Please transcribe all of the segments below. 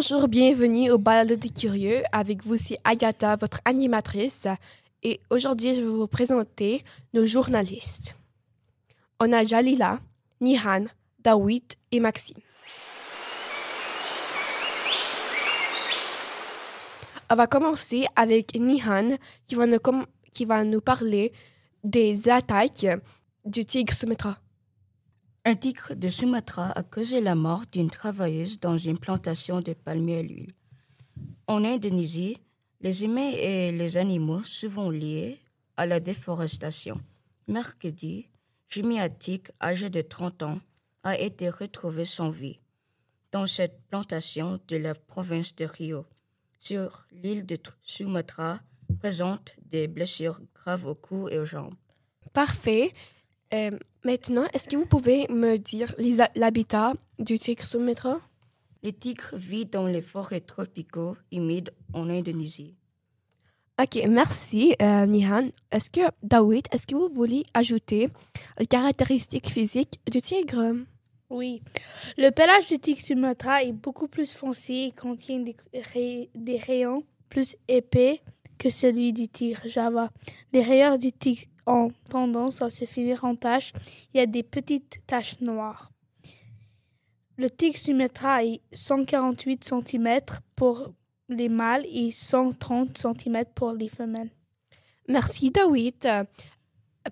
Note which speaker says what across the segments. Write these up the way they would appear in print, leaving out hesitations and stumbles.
Speaker 1: Bonjour, bienvenue au Balado des Curieux. Avec vous, c'est Agatha, votre animatrice. Et aujourd'hui, je vais vous présenter nos journalistes. On a Jalila, Nihan, Dawit et Maxime. On va commencer avec Nihan qui va nous parler des attaques du tigre Sumatra.
Speaker 2: Un tigre de Sumatra a causé la mort d'une travailleuse dans une plantation de palmiers à l'huile. En Indonésie, les humains et les animaux souvent liés à la déforestation. Mercredi, Jumiatik, âgé de 30 ans, a été retrouvé sans vie dans cette plantation de la province de Rio, sur l'île de Sumatra, présente des blessures graves au cou et aux jambes.
Speaker 1: Parfait. Maintenant, est-ce que vous pouvez me dire l'habitat du tigre Sumatra?
Speaker 2: Le tigre vit dans les forêts tropicaux humides en Indonésie.
Speaker 1: OK, merci, Nihan. Dawit, est-ce que vous voulez ajouter les caractéristiques physiques du tigre?
Speaker 3: Oui. Le pelage du tigre Sumatra est beaucoup plus foncé et contient des rayons plus épais que celui du tigre Java. Les rayures du tigre ont tendance à se finir en taches. Il y a des petites taches noires. Le tigre Sumatra est 148 cm pour les mâles et 130 cm pour les femelles.
Speaker 1: Merci, Dawit.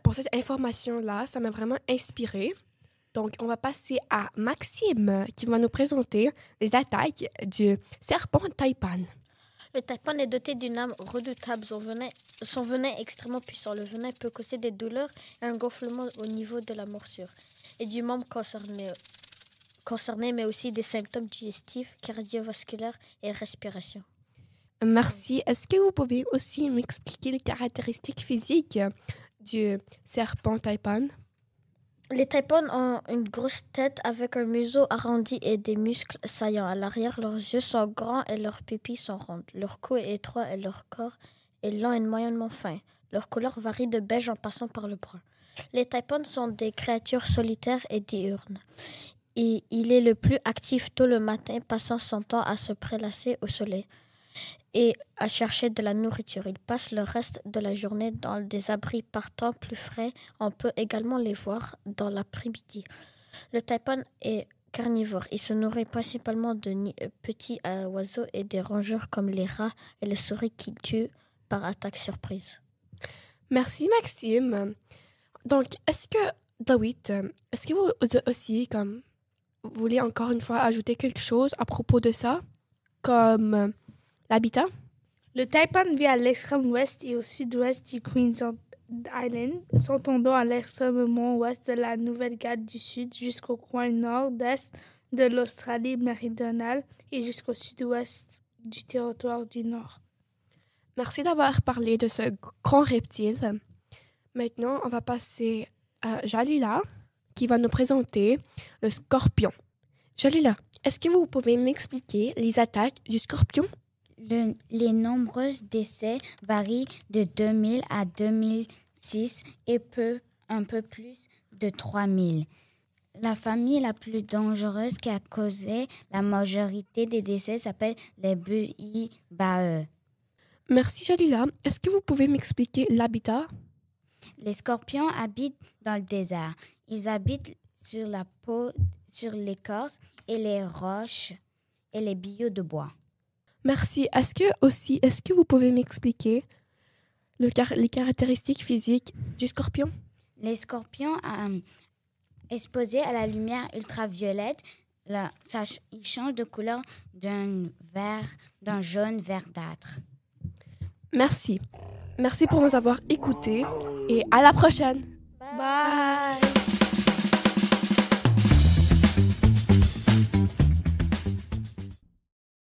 Speaker 1: Pour cette information-là, ça m'a vraiment inspirée. Donc, on va passer à Maxime qui va nous présenter les attaques du serpent taipan.
Speaker 4: Le taipan est doté d'une âme redoutable. Son venin est extrêmement puissant. Le venin peut causer des douleurs et un gonflement au niveau de la morsure et du membre concerné, mais aussi des symptômes digestifs, cardiovasculaires et respiration.
Speaker 1: Merci. Est-ce que vous pouvez aussi m'expliquer les caractéristiques physiques du serpent taipan?
Speaker 4: Les taipans ont une grosse tête avec un museau arrondi et des muscles saillants. À l'arrière, leurs yeux sont grands et leurs pupilles sont rondes. Leur cou est étroit et leur corps est long et moyennement fin. Leur couleur varie de beige en passant par le brun. Les taipans sont des créatures solitaires et diurnes. Et il est le plus actif tôt le matin, passant son temps à se prélasser au soleil et à chercher de la nourriture. Ils passent le reste de la journée dans des abris par temps plus frais. On peut également les voir dans l'après-midi. Le taipan est carnivore. Il se nourrit principalement de petits oiseaux et des rongeurs comme les rats et les souris qu'il tue par attaque surprise.
Speaker 1: Merci, Maxime. Donc, Dawit, est-ce que vous aussi, vous voulez encore une fois ajouter quelque chose à propos de ça, comme l'habitat?
Speaker 3: Le taipan vit à l'extrême ouest et au sud-ouest du Queensland Island, s'étendant à l'extrêmement ouest de la Nouvelle-Galles du Sud jusqu'au coin nord-est de l'Australie méridionale et jusqu'au sud-ouest du territoire du Nord.
Speaker 1: Merci d'avoir parlé de ce grand reptile. Maintenant, on va passer à Jalila, qui va nous présenter le scorpion. Jalila, est-ce que vous pouvez m'expliquer les attaques du scorpion?
Speaker 5: Les nombreux décès varient de 2000 à 2006 et un peu plus de 3000. La famille la plus dangereuse qui a causé la majorité des décès s'appelle les Buibae.
Speaker 1: Merci Jalila. Est-ce que vous pouvez m'expliquer l'habitat?
Speaker 5: Les scorpions habitent dans le désert. Ils habitent sur la peau, sur l'écorce et les roches et les billots de bois.
Speaker 1: Merci. Est-ce que vous pouvez m'expliquer les caractéristiques physiques du scorpion?
Speaker 5: Les scorpions exposés à la lumière ultraviolette, ils changent de couleur d'un jaune verdâtre.
Speaker 1: Merci. Merci pour nous avoir écoutés et à la prochaine.
Speaker 3: Bye!